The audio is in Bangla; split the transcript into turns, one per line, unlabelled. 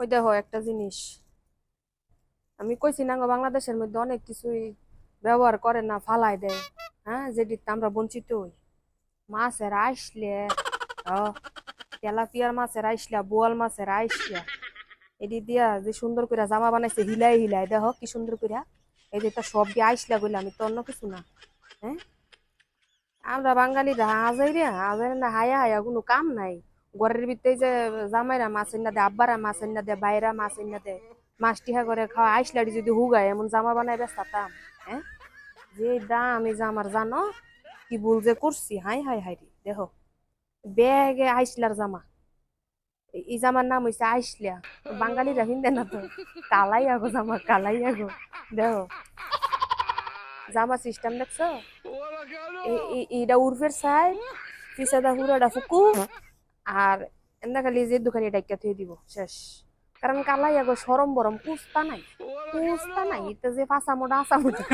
ওই দেখো একটা জিনিস, আমি কইছি না গো, বাংলাদেশের মধ্যে অনেক কিছুই ব্যবহার করে না, ফালাই দেয়। হ্যাঁ, যেটি আমরা বঞ্চিত হই। মাছের আইসলে, তেলাপিয়ার মাছের আইসলা, বোয়াল মাছের আইসলা, এটি দিয়া যে সুন্দর করে জামা বানাইছে, হিলাই হিলাই দেখো কি সুন্দর করে। এই যে এটা সব দিয়ে আইসলা বলে, আমি তো অন্য কিছু না। হ্যাঁ, আমরা বাঙালিরা আজাই রে আজাই না, হায়া হায়া কোনো কাম নাই। ঘরের ভিতরে যে জামাইরা মাছ এনে দেয়, আব্বারা মাছ এনে দেয়, বাইরা মাছ এনে দেয়, মাছ টিহা করে খাওয়া, আইসলাটি যদি হুগায় এমন জামা বানায় বেস্তাতাম। হ্যাঁ, যে দাম এই জামার জানো, কি ভুল যে করছি, হাই হাই হাই রে দেখো, ব্যাগে আইসলার জামা। এই জামার নাম হইছে আইসলিয়া। বাঙালিরা হিন্দে না তো, কালাই আগো জামা, কালাই আগো। দেখো জামা সিস্টেম দেখছো, এইটা উর্ফের সাইড, পিছাদা হুড়াটা ফুকু, আর এন্দা খালি যে দোকানে ডাইকা থুয়ে দিব শেষ। কারণ কালাই আগো সরম বরম কুস্তা নাই, কুস্তা নাই, এটা যে ফাঁসা মোটা আসা মোটা